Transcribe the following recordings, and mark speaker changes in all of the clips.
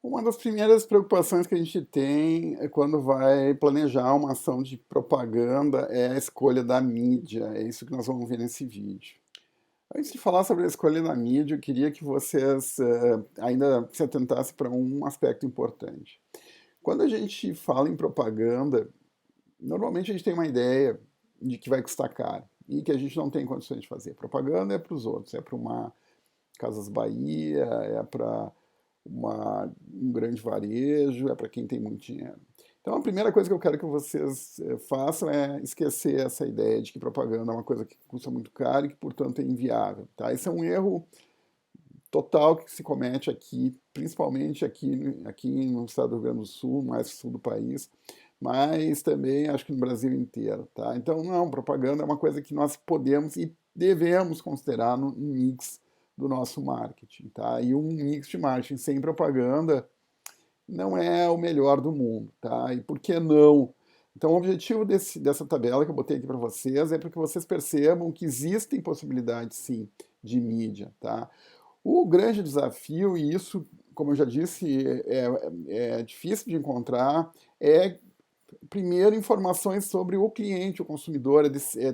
Speaker 1: Uma das primeiras preocupações que a gente tem é quando vai planejar uma ação de propaganda é a escolha da mídia. É isso que nós vamos ver nesse vídeo. Antes de falar sobre a escolha da mídia, eu queria que vocês ainda se atentassem para um aspecto importante. Quando a gente fala em propaganda, normalmente a gente tem uma ideia de que vai custar caro e que a gente não tem condições de fazer. Propaganda é para os outros, é para uma Casas Bahia, é para um grande varejo, é para quem tem muito dinheiro. Então, a primeira coisa que eu quero que vocês façam é esquecer essa ideia de que propaganda é uma coisa que custa muito caro e que, portanto, é inviável. Tá? Esse é um erro total que se comete aqui, principalmente aqui no estado do Rio Grande do Sul, mais sul do país, mas também acho que no Brasil inteiro. Tá? Então, não, propaganda é uma coisa que nós podemos e devemos considerar no mix do nosso marketing. Tá? E um mix de marketing sem propaganda não é o melhor do mundo, tá? E por que não? Então, o objetivo dessa tabela que eu botei aqui para vocês é para que vocês percebam que existem possibilidades, sim, de mídia, tá? O grande desafio, e isso, como eu já disse, é difícil de encontrar, é, primeiro, informações sobre o cliente, o consumidor,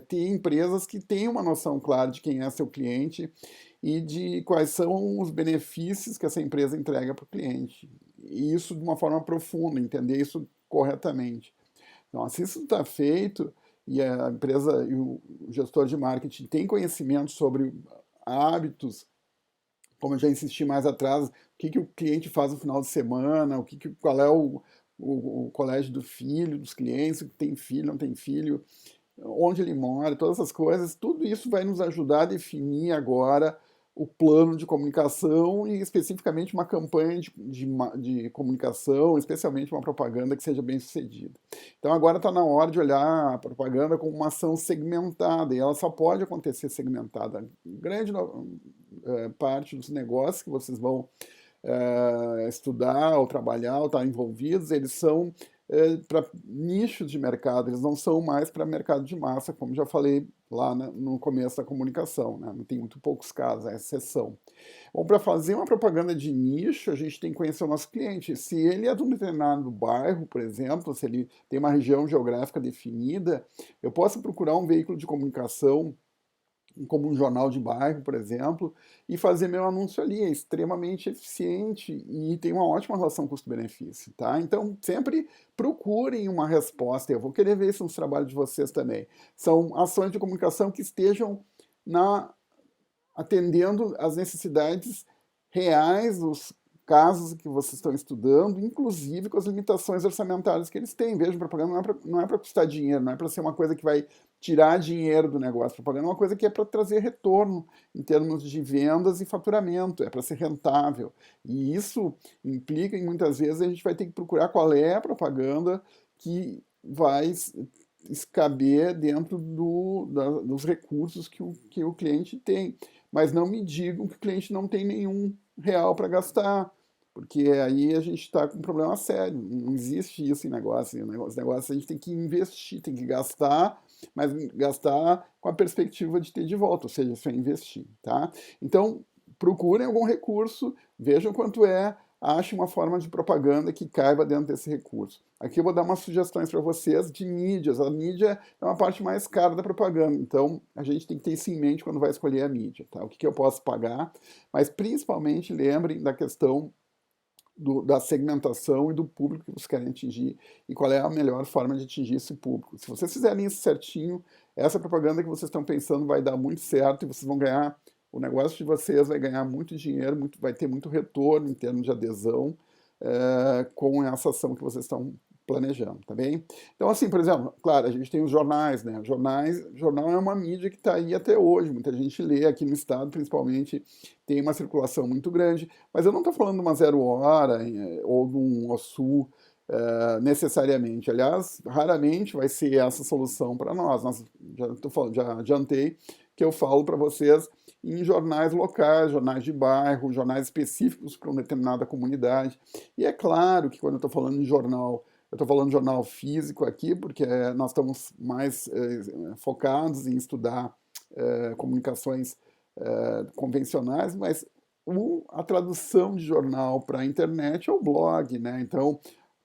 Speaker 1: ter empresas que tenham uma noção clara de quem é seu cliente e de quais são os benefícios que essa empresa entrega para o cliente. E isso de uma forma profunda, entender isso corretamente. Então, se isso está feito e a empresa e o gestor de marketing tem conhecimento sobre hábitos, como eu já insisti mais atrás, o que o cliente faz no final de semana, qual é o colégio do filho, dos clientes, tem filho, não tem filho, onde ele mora, todas essas coisas, tudo isso vai nos ajudar a definir agora o plano de comunicação e especificamente uma campanha de comunicação, especialmente uma propaganda que seja bem sucedida. Então agora está na hora de olhar a propaganda como uma ação segmentada, e ela só pode acontecer segmentada. Grande parte dos negócios que vocês vão estudar ou trabalhar ou estar envolvidos, eles são para nichos de mercado, eles não são mais para mercado de massa, como já falei lá no começo da comunicação, né? Tem muito poucos casos, é exceção. Bom, para fazer uma propaganda de nicho, a gente tem que conhecer o nosso cliente. Se ele é de um determinado bairro, por exemplo, se ele tem uma região geográfica definida, eu posso procurar um veículo de comunicação como um jornal de bairro, por exemplo, e fazer meu anúncio ali. É extremamente eficiente e tem uma ótima relação custo-benefício, tá? Então, sempre procurem uma resposta. Eu vou querer ver isso nos trabalhos de vocês também. São ações de comunicação que estejam atendendo às necessidades reais dos casos que vocês estão estudando, inclusive com as limitações orçamentárias que eles têm. Veja, propaganda não é para custar dinheiro, não é para ser uma coisa que vai tirar dinheiro do negócio. Propaganda é uma coisa que é para trazer retorno em termos de vendas e faturamento, é para ser rentável. E isso implica em muitas vezes a gente vai ter que procurar qual é a propaganda que vai caber dentro dos recursos que o cliente tem. Mas não me digam que o cliente não tem nenhum real para gastar, porque aí a gente está com um problema sério. Não existe isso em negócio. Os negócios a gente tem que investir, tem que gastar, mas gastar com a perspectiva de ter de volta, ou seja, sem investir. Tá? Então, procurem algum recurso, vejam quanto é, achem uma forma de propaganda que caiba dentro desse recurso. Aqui eu vou dar umas sugestões para vocês de mídias. A mídia é uma parte mais cara da propaganda, então a gente tem que ter isso em mente quando vai escolher a mídia. Tá? O que eu posso pagar, mas principalmente lembrem da questão da segmentação e do público que vocês querem atingir e qual é a melhor forma de atingir esse público. Se vocês fizerem isso certinho, essa propaganda que vocês estão pensando vai dar muito certo e vocês vão ganhar, o negócio de vocês vai ganhar muito dinheiro, vai ter muito retorno em termos de adesão com essa ação que vocês estão planejando, tá bem? Então, assim, por exemplo, claro, a gente tem os jornais, né? Jornal é uma mídia que está aí até hoje, muita gente lê aqui no estado, principalmente, tem uma circulação muito grande, mas eu não estou falando de uma Zero Hora ou de um Ossul necessariamente. Aliás, raramente vai ser essa solução para nós. Já adiantei que eu falo para vocês em jornais locais, jornais de bairro, jornais específicos para uma determinada comunidade. E é claro que quando eu estou falando em jornal, eu estou falando de jornal físico aqui, porque nós estamos mais focados em estudar comunicações convencionais, mas A tradução de jornal para a internet é o blog, né? Então,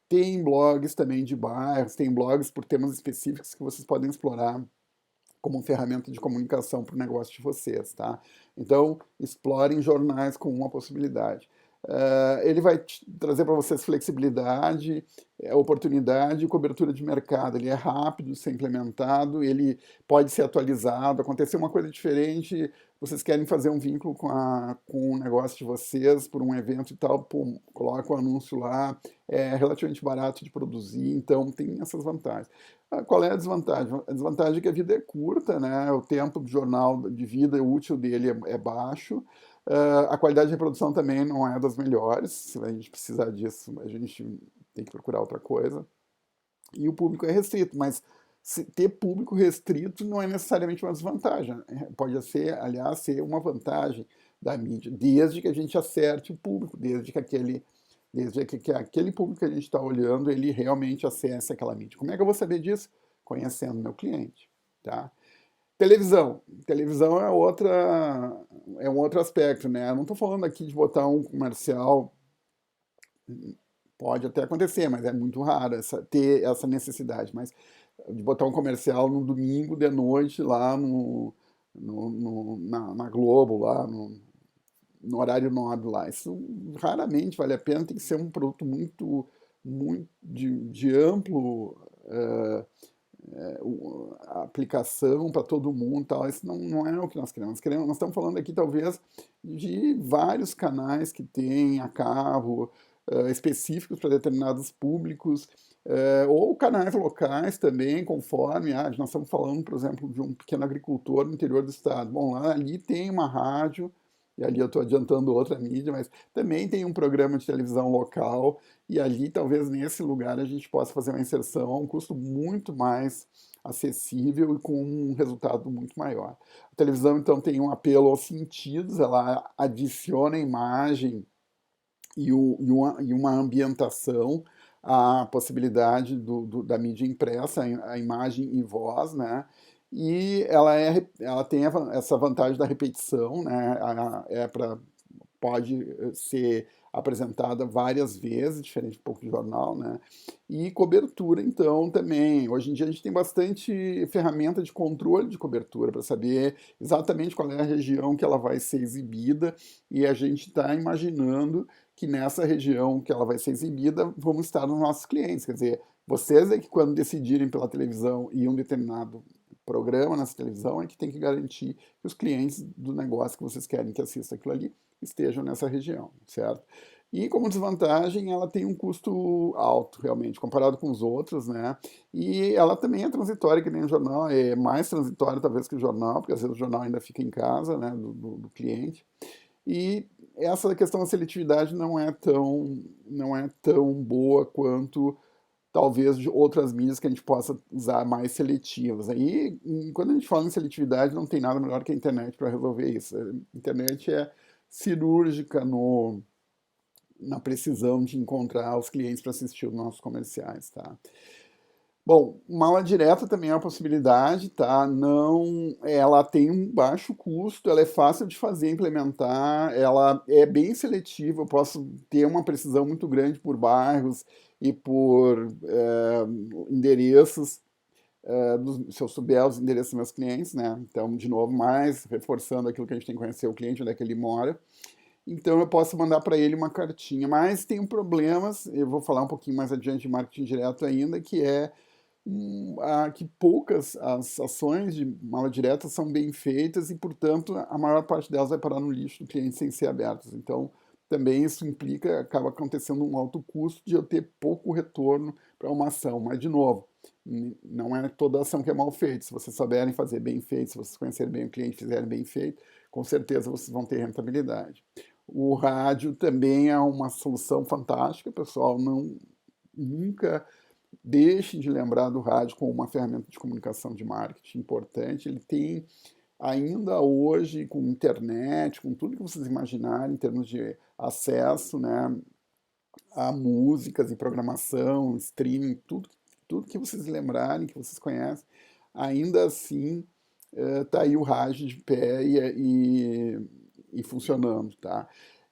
Speaker 1: tem blogs também de bairros, tem blogs por temas específicos que vocês podem explorar como ferramenta de comunicação para o negócio de vocês, tá? Então, explorem jornais como uma possibilidade. Ele vai trazer para vocês flexibilidade, oportunidade e cobertura de mercado. Ele é rápido de ser implementado, ele pode ser atualizado. Acontecer uma coisa diferente, vocês querem fazer um vínculo com o negócio de vocês por um evento e tal, pum, coloca o anúncio lá, é relativamente barato de produzir, então tem essas vantagens. Qual é a desvantagem? A desvantagem é que a vida é curta, né? O tempo do jornal de vida útil dele é baixo. A qualidade de reprodução também não é das melhores. Se a gente precisar disso, a gente tem que procurar outra coisa. E o público é restrito, mas ter público restrito não é necessariamente uma desvantagem. Pode ser, aliás, ser uma vantagem da mídia, desde que a gente acerte o público, desde que aquele público que a gente está olhando, ele realmente acesse aquela mídia. Como é que eu vou saber disso? Conhecendo meu cliente, tá? Televisão. Televisão é um outro aspecto, né? Eu não estou falando aqui de botar um comercial, pode até acontecer, mas é muito raro ter essa necessidade. Mas de botar um comercial no domingo de noite lá na Globo, lá no horário nobre lá. Isso raramente vale a pena, tem que ser um produto muito de amplo aplicação para todo mundo, tal. Isso não é o que nós queremos. Nós estamos falando aqui talvez de vários canais que têm a cabo, específicos para determinados públicos, ou canais locais também, conforme, nós estamos falando, por exemplo, de um pequeno agricultor no interior do estado. Bom, lá ali tem uma rádio, e ali eu estou adiantando outra mídia, mas também tem um programa de televisão local, e ali talvez nesse lugar a gente possa fazer uma inserção a um custo muito mais acessível e com um resultado muito maior. A televisão então tem um apelo aos sentidos, ela adiciona imagem e uma ambientação à possibilidade da mídia impressa, a imagem e voz, né? E ela tem essa vantagem da repetição, né? Pode ser apresentada várias vezes, diferente de um pouco de jornal, né? E cobertura, então, também. Hoje em dia a gente tem bastante ferramenta de controle de cobertura para saber exatamente qual é a região que ela vai ser exibida e a gente está imaginando que nessa região que ela vai ser exibida vão estar os nossos clientes. Quer dizer, vocês é que quando decidirem pela televisão e um determinado programa nessa televisão é que tem que garantir que os clientes do negócio que vocês querem que assista aquilo ali estejam nessa região, certo? E como desvantagem, ela tem um custo alto, realmente, comparado com os outros, né? E ela também é transitória, que nem o jornal, é mais transitória talvez que o jornal, porque às vezes o jornal ainda fica em casa, né, do cliente. E essa questão da seletividade não é tão boa quanto talvez de outras mídias que a gente possa usar mais seletivas. Aí, quando a gente fala em seletividade, não tem nada melhor que a internet para resolver isso. A internet é cirúrgica na precisão de encontrar os clientes para assistir os nossos comerciais, tá? Bom, mala direta também é uma possibilidade, tá? Não, ela tem um baixo custo, ela é fácil de fazer, implementar, ela é bem seletiva, eu posso ter uma precisão muito grande por bairros e por endereços, se eu souber os endereços dos meus clientes, né? Então, de novo, mais reforçando aquilo que a gente tem que conhecer o cliente, onde é que ele mora. Então eu posso mandar para ele uma cartinha, mas tem problemas, eu vou falar um pouquinho mais adiante de marketing direto ainda, que é que poucas as ações de mala direta são bem feitas e, portanto, a maior parte delas vai parar no lixo do cliente sem ser abertas. Então, também isso implica, acaba acontecendo um alto custo de eu ter pouco retorno para uma ação. Mas, de novo, não é toda ação que é mal feita. Se vocês souberem fazer bem feito, se vocês conhecerem bem o cliente, fizerem bem feito, com certeza vocês vão ter rentabilidade. O rádio também é uma solução fantástica, pessoal. Nunca deixem de lembrar do rádio como uma ferramenta de comunicação de marketing importante. Ele tem, ainda hoje, com internet, com tudo que vocês imaginarem em termos de acesso, né, a músicas e programação, streaming, tudo que vocês lembrarem, que vocês conhecem, ainda assim está aí o rádio de pé e funcionando, tá?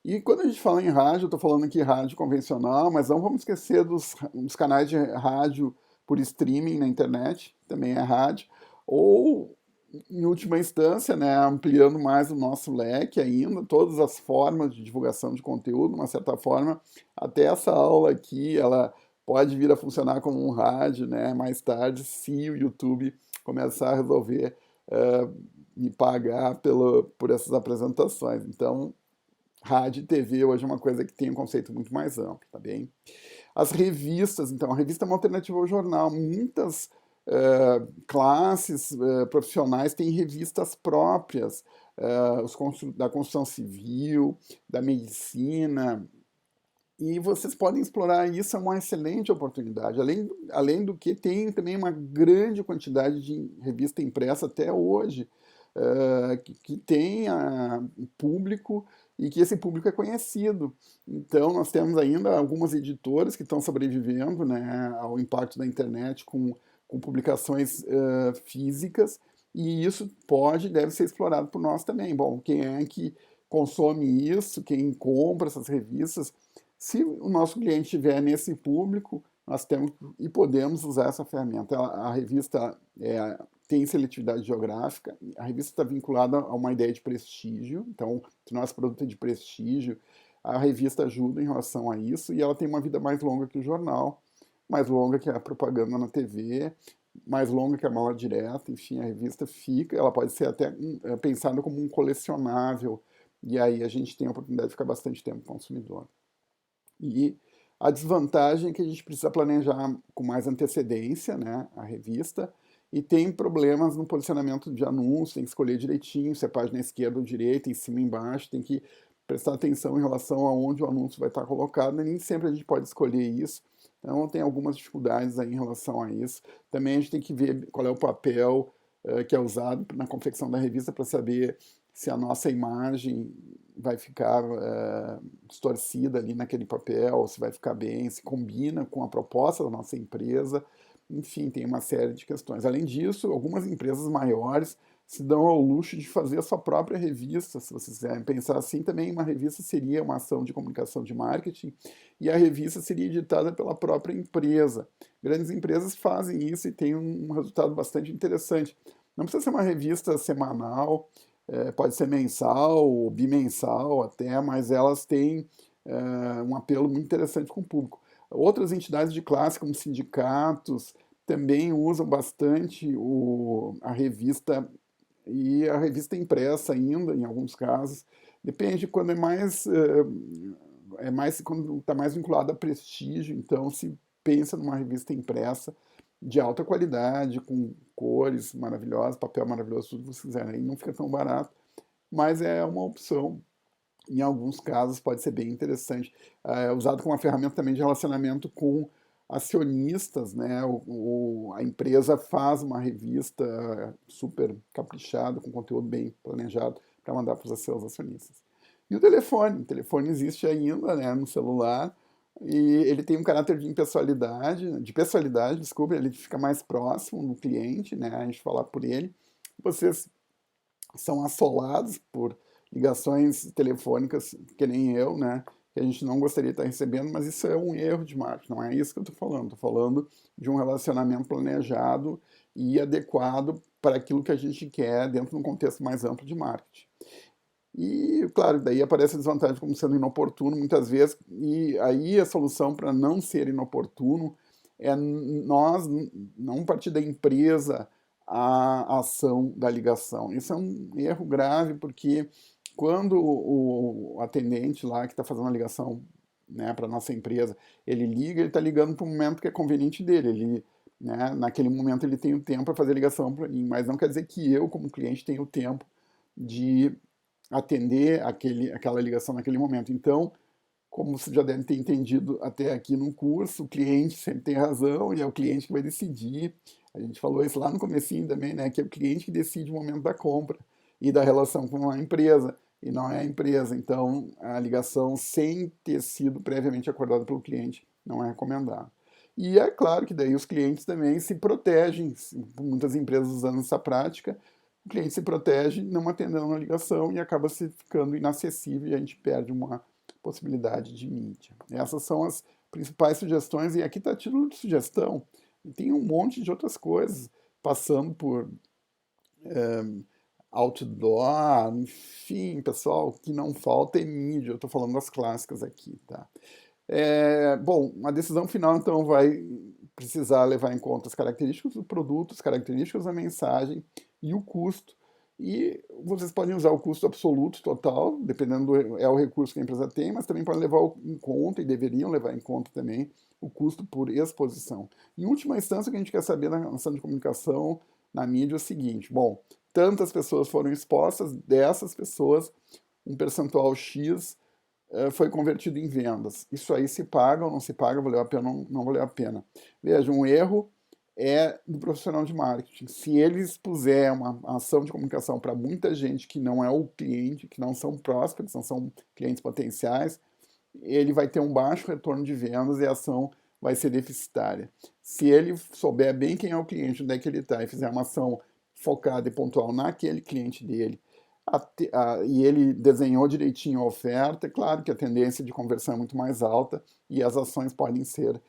Speaker 1: E quando a gente fala em rádio, eu estou falando aqui rádio convencional, mas não vamos esquecer dos canais de rádio por streaming na internet, também é rádio, ou, em última instância, né, ampliando mais o nosso leque ainda, todas as formas de divulgação de conteúdo, de uma certa forma, até essa aula aqui, ela pode vir a funcionar como um rádio, né, mais tarde, se o YouTube começar a resolver eh, me pagar por essas apresentações. Então, rádio e TV hoje é uma coisa que tem um conceito muito mais amplo, tá bem? As revistas, então, a revista é uma alternativa ao jornal. Muitas classes profissionais têm revistas próprias, da construção civil, da medicina, e vocês podem explorar isso, é uma excelente oportunidade. Além do que, tem também uma grande quantidade de revista impressa até hoje, que tem público e que esse público é conhecido. Então, nós temos ainda algumas editoras que estão sobrevivendo, né, ao impacto da internet com publicações físicas, e isso pode e deve ser explorado por nós também. Bom, quem é que consome isso, quem compra essas revistas, se o nosso cliente estiver nesse público, nós temos e podemos usar essa ferramenta. A revista tem seletividade geográfica, a revista está vinculada a uma ideia de prestígio, então, se nosso produto é de prestígio, a revista ajuda em relação a isso, e ela tem uma vida mais longa que o jornal, mais longa que a propaganda na TV, mais longa que a mala direta, enfim, a revista fica, ela pode ser até pensada como um colecionável, e aí a gente tem a oportunidade de ficar bastante tempo consumidor. E a desvantagem é que a gente precisa planejar com mais antecedência, né, a revista, e tem problemas no posicionamento de anúncio, tem que escolher direitinho se é página esquerda ou direita, em cima e embaixo, tem que prestar atenção em relação a onde o anúncio vai estar colocado, e nem sempre a gente pode escolher isso, então tem algumas dificuldades aí em relação a isso. Também a gente tem que ver qual é o papel que é usado na confecção da revista para saber se a nossa imagem vai ficar distorcida ali naquele papel, se vai ficar bem, se combina com a proposta da nossa empresa, enfim, tem uma série de questões. Além disso, algumas empresas maiores se dão ao luxo de fazer a sua própria revista, se vocês quiserem pensar assim, também uma revista seria uma ação de comunicação de marketing e a revista seria editada pela própria empresa. Grandes empresas fazem isso e tem um resultado bastante interessante. Não precisa ser uma revista semanal, pode ser mensal ou bimensal até, mas elas têm um apelo muito interessante com o público. Outras entidades de classe, como sindicatos, também usam bastante a revista e a revista impressa ainda, em alguns casos. Depende quando é mais quando está mais vinculado a prestígio, então se pensa numa revista impressa de alta qualidade, com cores maravilhosas, papel maravilhoso, tudo que vocês quiserem. Aí não fica tão barato, mas é uma opção. Em alguns casos pode ser bem interessante. É usado como uma ferramenta também de relacionamento com acionistas, né? A empresa faz uma revista super caprichada, com conteúdo bem planejado, para mandar para os seus acionistas. E o telefone existe ainda, né, no celular, e ele tem um caráter de pessoalidade, desculpa, ele fica mais próximo do cliente, né, a gente falar por ele. Vocês são assolados por ligações telefônicas, que nem eu, né, que a gente não gostaria de estar recebendo, mas isso é um erro de marketing, não é isso que eu estou falando de um relacionamento planejado e adequado para aquilo que a gente quer dentro de um contexto mais amplo de marketing. E, claro, daí aparece a desvantagem como sendo inoportuno muitas vezes, e aí a solução para não ser inoportuno é nós não partir da empresa a ação da ligação. Isso é um erro grave, porque quando o atendente lá que está fazendo a ligação, né, para a nossa empresa, ele liga, ele está ligando para o momento que é conveniente dele. Ele, né, naquele momento ele tem o tempo para fazer a ligação para mim, mas não quer dizer que eu, como cliente, tenha o tempo de atender aquela ligação naquele momento. Então, como você já deve ter entendido até aqui no curso, o cliente sempre tem razão e é o cliente que vai decidir. A gente falou isso lá no comecinho também, né? Que é o cliente que decide o momento da compra e da relação com a empresa, e não é a empresa. Então, a ligação sem ter sido previamente acordada pelo cliente não é recomendado. E é claro que daí os clientes também se protegem, muitas empresas usando essa prática, o cliente se protege não atendendo a ligação e acaba se ficando inacessível e a gente perde uma possibilidade de mídia. Essas são as principais sugestões, e aqui está a título de sugestão. E tem um monte de outras coisas, passando por outdoor, enfim, pessoal, o que não falta é mídia. Eu estou falando das clássicas aqui, tá? Bom, a decisão final, então, vai precisar levar em conta as características do produto, as características da mensagem e o custo. E vocês podem usar o custo absoluto total, dependendo é o recurso que a empresa tem, mas também podem levar em conta, e deveriam levar em conta também, o custo por exposição. Em última instância, o que a gente quer saber na ação de comunicação, na mídia, é o seguinte: bom, tantas pessoas foram expostas, dessas pessoas, um percentual X foi convertido em vendas. Isso aí se paga ou não se paga, valeu a pena ou não valeu a pena. Veja, um erro é do profissional de marketing. Se ele expuser uma ação de comunicação para muita gente que não é o cliente, que não são prospects, não são clientes potenciais, ele vai ter um baixo retorno de vendas e a ação vai ser deficitária. Se ele souber bem quem é o cliente, onde é que ele está, e fizer uma ação focada e pontual naquele cliente dele, e ele desenhou direitinho a oferta, é claro que a tendência de conversão é muito mais alta e as ações podem ser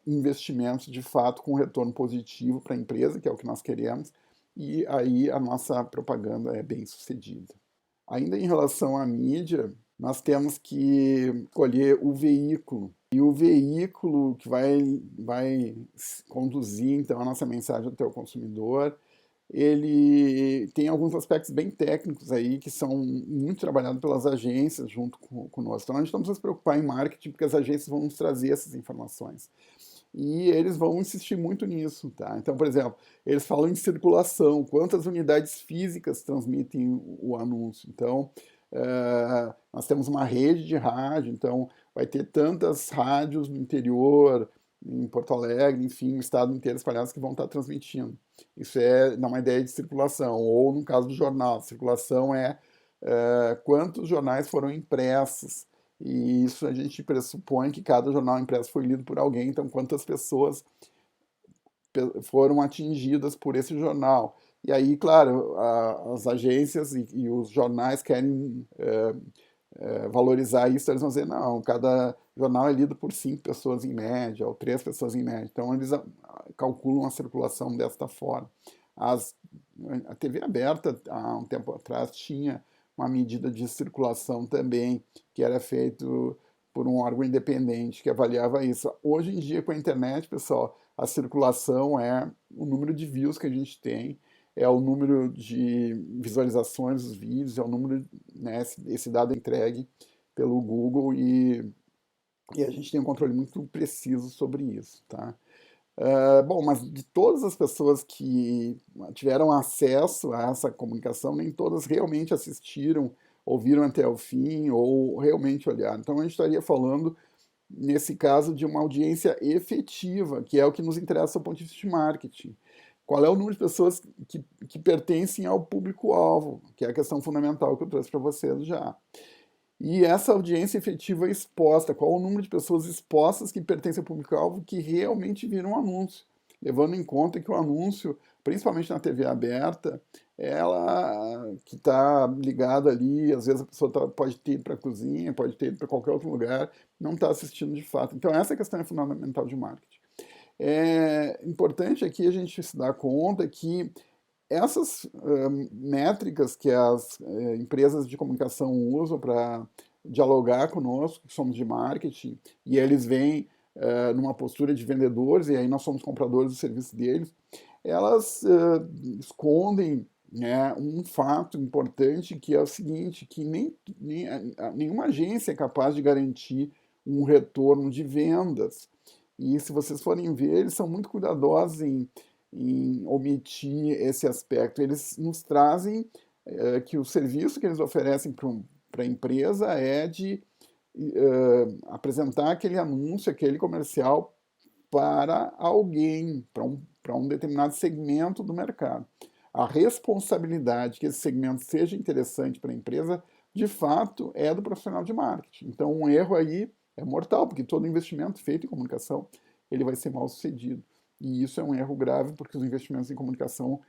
Speaker 1: investimentos de fato com retorno positivo para a empresa, que é o que nós queremos, e aí a nossa propaganda é bem sucedida. Ainda em relação à mídia, nós temos que escolher o veículo. E o veículo que vai conduzir então a nossa mensagem até o consumidor, ele tem alguns aspectos bem técnicos aí que são muito trabalhados pelas agências junto conosco. Então a gente não precisa se preocupar em marketing, porque as agências vão nos trazer essas informações. E eles vão insistir muito nisso, tá? Então, por exemplo, eles falam em circulação, quantas unidades físicas transmitem o anúncio. Então, nós temos uma rede de rádio, então vai ter tantas rádios no interior, em Porto Alegre, enfim, no estado inteiro espalhadas que vão estar transmitindo. Isso dá uma ideia de circulação. Ou no caso do jornal, circulação é quantos jornais foram impressos. E isso a gente pressupõe que cada jornal impresso foi lido por alguém, então quantas pessoas foram atingidas por esse jornal. E aí, claro, as agências e os jornais querem valorizar isso, eles vão dizer, não, cada jornal é lido por 5 pessoas em média, ou 3 pessoas em média. Então, eles calculam a circulação desta forma. A TV aberta, há um tempo atrás, tinha uma medida de circulação também, que era feito por um órgão independente que avaliava isso. Hoje em dia, com a internet, pessoal, a circulação é o número de views que a gente tem, é o número de visualizações dos vídeos, é o número, né, esse dado é entregue pelo Google e a gente tem um controle muito preciso sobre isso, tá? Bom, mas de todas as pessoas que tiveram acesso a essa comunicação, nem todas realmente assistiram, ouviram até o fim ou realmente olharam. Então a gente estaria falando, nesse caso, de uma audiência efetiva, que é o que nos interessa do ponto de vista de marketing. Qual é o número de pessoas que pertencem ao público-alvo, que é a questão fundamental que eu trouxe para vocês já. E essa audiência efetiva exposta, qual o número de pessoas expostas que pertencem ao público-alvo que realmente viram um anúncio, levando em conta que o anúncio, principalmente na TV aberta, ela que está ligada ali, às vezes a pessoa pode ter ido para a cozinha, pode ter ido para qualquer outro lugar, não está assistindo de fato. Então essa questão é fundamental de marketing. É importante aqui a gente se dar conta que essas métricas que as empresas de comunicação usam para dialogar conosco, que somos de marketing, e eles vêm numa postura de vendedores, e aí nós somos compradores do serviço deles, elas escondem, né, um fato importante, que é o seguinte, que nenhuma agência é capaz de garantir um retorno de vendas. E se vocês forem ver, eles são muito cuidadosos em omitir esse aspecto. Eles nos trazem que o serviço que eles oferecem para a empresa é de apresentar aquele anúncio, aquele comercial para alguém, para um determinado segmento do mercado. A responsabilidade que esse segmento seja interessante para a empresa, de fato, é do profissional de marketing. Então, um erro aí é mortal, porque todo investimento feito em comunicação ele vai ser mal sucedido. E isso é um erro grave, porque os investimentos em comunicação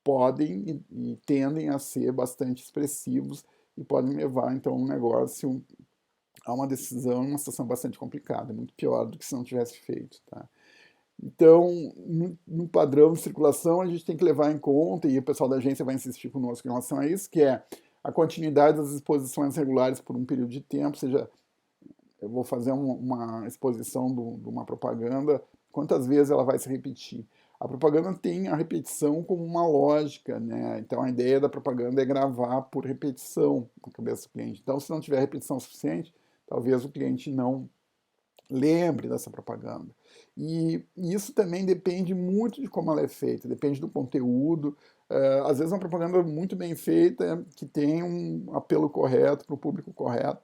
Speaker 1: podem e tendem a ser bastante expressivos e podem levar, então, um negócio a uma decisão, uma situação bastante complicada, muito pior do que se não tivesse feito, tá? Então, no padrão de circulação, a gente tem que levar em conta, e o pessoal da agência vai insistir conosco em relação a isso, que é a quantidade das exposições regulares por um período de tempo, seja, eu vou fazer uma exposição de uma propaganda, quantas vezes ela vai se repetir. A propaganda tem a repetição como uma lógica, né? Então a ideia da propaganda é gravar por repetição na cabeça do cliente. Então, se não tiver repetição suficiente, talvez o cliente não lembre dessa propaganda. E isso também depende muito de como ela é feita, depende do conteúdo. Às vezes, uma propaganda muito bem feita, que tem um apelo correto para o público correto,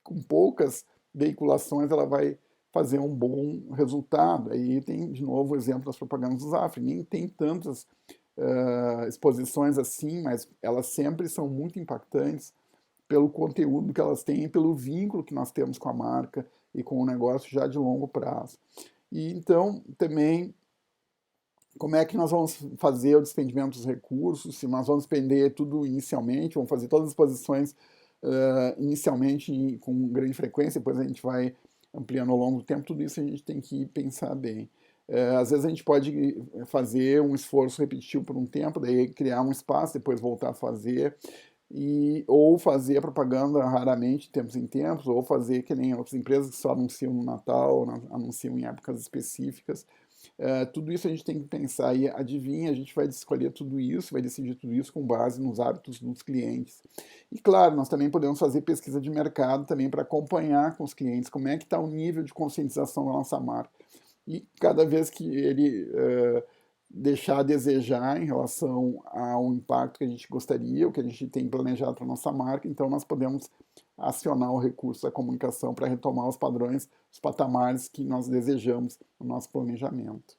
Speaker 1: com poucas veiculações, ela vai fazer um bom resultado. Aí tem, de novo, o exemplo das propagandas do Zafre. Nem tem tantas exposições assim, mas elas sempre são muito impactantes pelo conteúdo que elas têm e pelo vínculo que nós temos com a marca e com o negócio já de longo prazo. E então, também, como é que nós vamos fazer o despendimento dos recursos, se nós vamos despender tudo inicialmente, vamos fazer todas as posições inicialmente com grande frequência, depois a gente vai ampliando ao longo do tempo, tudo isso a gente tem que pensar bem. Às vezes a gente pode fazer um esforço repetitivo por um tempo, daí criar um espaço, depois voltar a fazer, ou fazer a propaganda raramente, de tempos em tempos, ou fazer que nem outras empresas que só anunciam no Natal, anunciam em épocas específicas. Tudo isso a gente tem que pensar e adivinha, a gente vai escolher tudo isso, vai decidir tudo isso com base nos hábitos dos clientes. E claro, nós também podemos fazer pesquisa de mercado também para acompanhar com os clientes como é que está o nível de conscientização da nossa marca. E cada vez que ele deixar a desejar em relação ao impacto que a gente gostaria, o que a gente tem planejado para a nossa marca, então nós podemos acionar o recurso da comunicação para retomar os padrões, os patamares que nós desejamos no nosso planejamento.